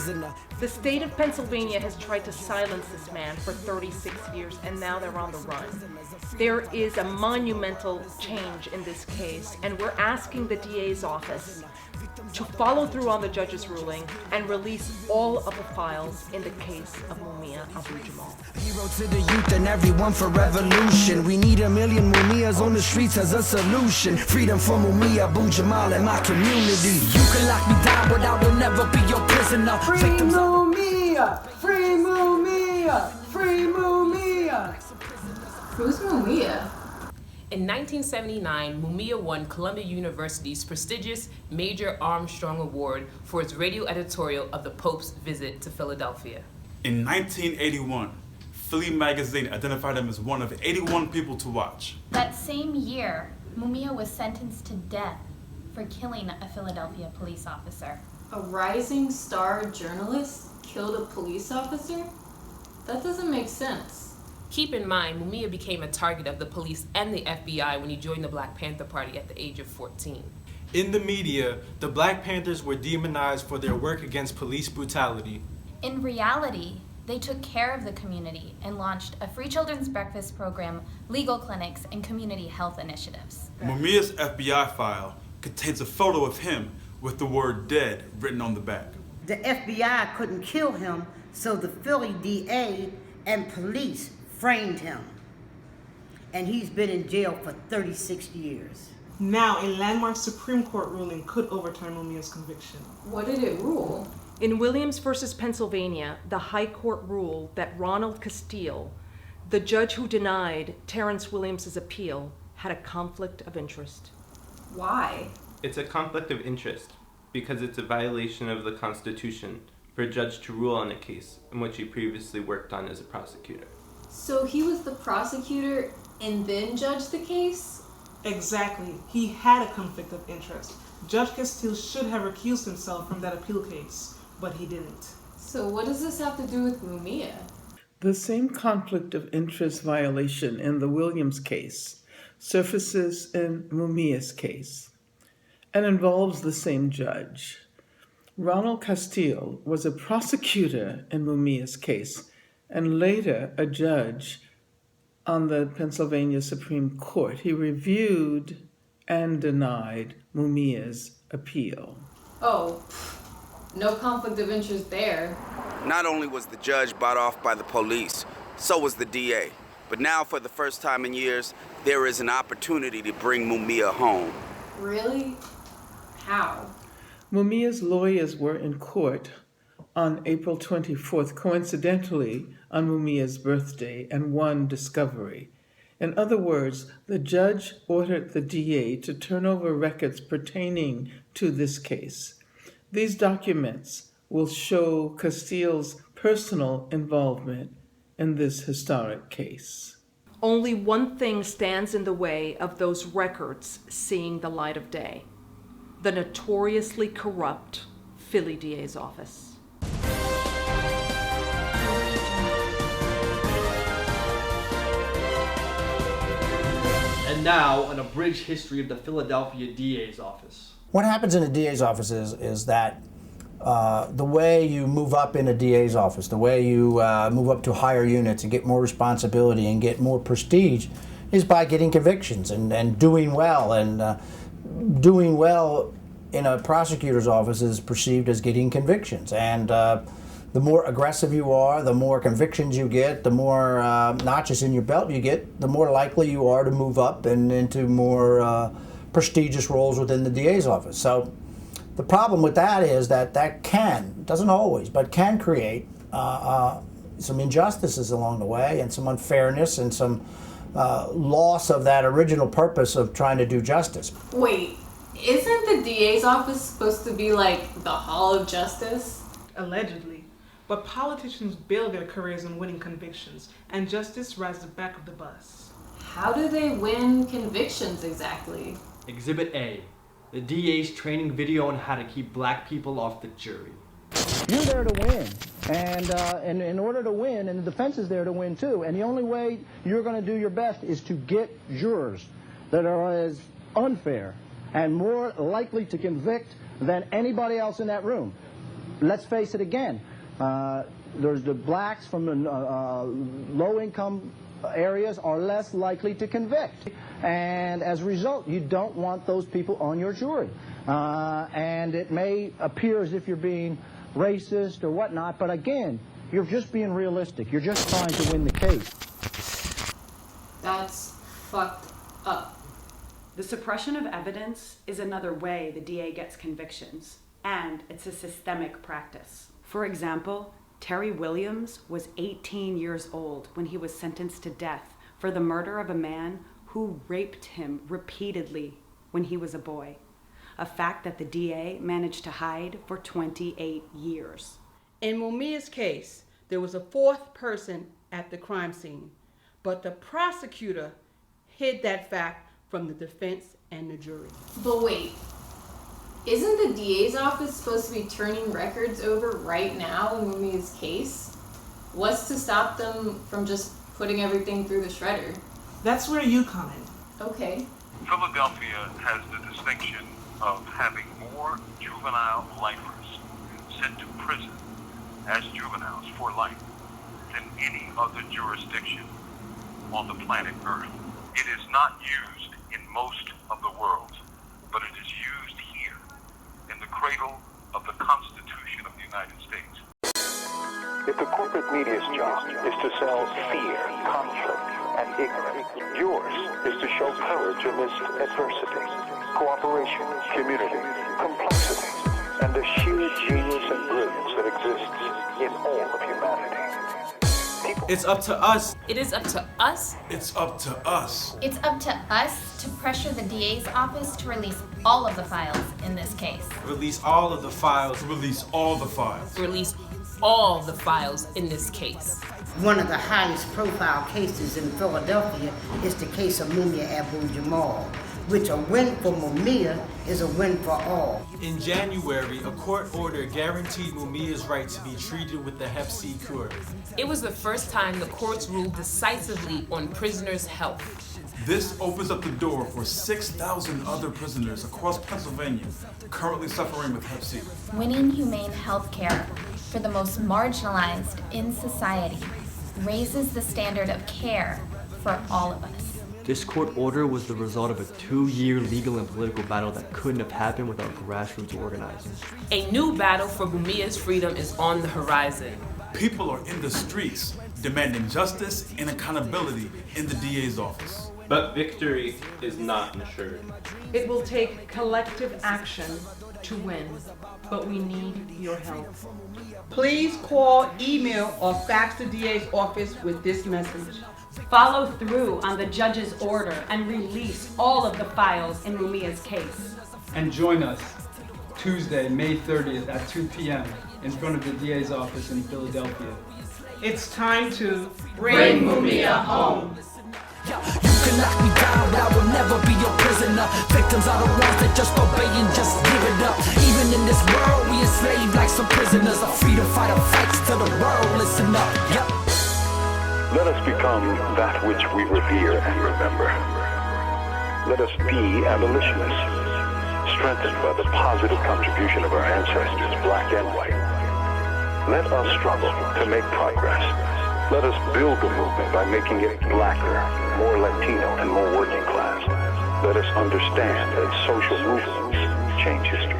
prisoner. The state of Pennsylvania has tried to silence this man for 36 years, and now they're on the run. There is a monumental change in this case, and we're asking the DA's office to follow through on the judge's ruling and release all of the files in the case of Mumia Abu-Jamal. Hero to the youth and everyone for revolution. We need 1 million Mumias on the streets as a solution. Freedom for Mumia Abu-Jamal and my community. You can lock me down, but I will never be your prisoner. Free Mumia! Free Mumia! Free Mumia! Who's Mumia? In 1979, Mumia won Columbia University's prestigious Major Armstrong Award for its radio editorial of the Pope's visit to Philadelphia. In 1981, Philly magazine identified him as one of 81 people to watch. That same year, Mumia was sentenced to death for killing a Philadelphia police officer. A rising star journalist killed a police officer? That doesn't make sense. Keep in mind, Mumia became a target of the police and the FBI when he joined the Black Panther Party at the age of 14. In the media, the Black Panthers were demonized for their work against police brutality. In reality, they took care of the community and launched a free children's breakfast program, legal clinics, and community health initiatives. Mumia's FBI file contains a photo of him with the word dead written on the back. The FBI couldn't kill him, so the Philly DA and police framed him. And he's been in jail for 36 years. Now, a landmark Supreme Court ruling could overturn Mumia's conviction. What did it rule? In Williams versus Pennsylvania, the High Court ruled that Ronald Castile, the judge who denied Terrence Williams' appeal, had a conflict of interest. Why? It's a conflict of interest because it's a violation of the Constitution for a judge to rule on a case in which he previously worked on as a prosecutor. So he was the prosecutor and then judged the case? Exactly. He had a conflict of interest. Judge Castile should have recused himself from that appeal case, but he didn't. So what does this have to do with Mumia? The same conflict of interest violation in the Williams case surfaces in Mumia's case and involves the same judge. Ronald Castile was a prosecutor in Mumia's case and later a judge on the Pennsylvania Supreme Court. He reviewed and denied Mumia's appeal. Oh, no conflict of interest there. Not only was the judge bought off by the police, so was the DA. But now, for the first time in years, there is an opportunity to bring Mumia home. Really? How? Mumia's lawyers were in court on April 24th, coincidentally on Mumia's birthday, and won discovery. In other words, the judge ordered the DA to turn over records pertaining to this case. These documents will show Castile's personal involvement in this historic case. Only one thing stands in the way of those records seeing the light of day: the notoriously corrupt Philly DA's office. And now, an abridged history of the Philadelphia DA's office. What happens in a DA's office is that the way you move up in a DA's office, the way you move up to higher units and get more responsibility and get more prestige is by getting convictions and doing well. And doing well in a prosecutor's office is perceived as getting convictions. And the more aggressive you are, the more convictions you get, the more notches in your belt you get, the more likely you are to move up and into more prestigious roles within the DA's office. So the problem with that is that can, doesn't always, but can create some injustices along the way and some unfairness and some loss of that original purpose of trying to do justice. Wait, isn't the DA's office supposed to be like the Hall of Justice? Allegedly. But politicians build their careers on winning convictions, and justice rides the back of the bus. How do they win convictions exactly? Exhibit A, the DA's training video on how to keep black people off the jury. You're there to win, and in order to win, and the defense is there to win too, and the only way you're going to do your best is to get jurors that are as unfair and more likely to convict than anybody else in that room. let's face it again. There's the blacks from the low-income areas are less likely to convict. And as a result, you don't want those people on your jury. And it may appear as if you're being racist or whatnot, but again, you're just being realistic. You're just trying to win the case. That's fucked up. The suppression of evidence is another way the DA gets convictions, and it's a systemic practice. For example, Terry Williams was 18 years old when he was sentenced to death for the murder of a man who raped him repeatedly when he was a boy, a fact that the DA managed to hide for 28 years. In Mumia's case, there was a fourth person at the crime scene, but the prosecutor hid that fact from the defense and the jury. But wait, isn't the DA's office supposed to be turning records over right now in Mumia's case? What's to stop them from just putting everything through the shredder? That's where you come in. Okay. Philadelphia has the distinction of having more juvenile lifers sent to prison as juveniles for life than any other jurisdiction on the planet Earth. It is not used in most of the world, but it is used here in the cradle of the Constitution of the United States. If the corporate media's job is to sell fear, conflict, and ignorance, yours is to show courage amidst adversity, cooperation, community, complexity, and the sheer genius and brilliance that exists in all of humanity. It's up to us. It is up to us. It's up to us. It's up to us to pressure the DA's office to release all of the files in this case. Release all of the files. Release all the files. Release all the files in this case. One of the highest profile cases in Philadelphia is the case of Mumia Abu-Jamal, which a win for Mumia is a win for all. In January, a court order guaranteed Mumia's right to be treated with the Hep C cure. It was the first time the courts ruled decisively on prisoners' health. This opens up the door for 6,000 other prisoners across Pennsylvania currently suffering with Hep C. Winning humane health care for the most marginalized in society raises the standard of care for all of us. This court order was the result of a 2-year legal and political battle that couldn't have happened without grassroots organizing. A new battle for Mumia's freedom is on the horizon. People are in the streets demanding justice and accountability in the DA's office. But victory is not assured. It will take collective action to win, but we need your help. Please call, email, or fax the DA's office with this message. Follow through on the judge's order and release all of the files in Mumia's case. And join us Tuesday, May 30th at 2 p.m. in front of the DA's office in Philadelphia. It's time to bring Mumia home. You can lock me down, but I will never be your prisoner. Victims are the ones that just obey and just give it up. Even in this world, we enslaved like some prisoners. A freedom fighter fights till the world listen up. Yep. Let us become that which we revere and remember. Let us be abolitionists, strengthened by the positive contribution of our ancestors, black and white. Let us struggle to make progress. Let us build the movement by making it blacker, more Latino, and more working class. Let us understand that social movements change history.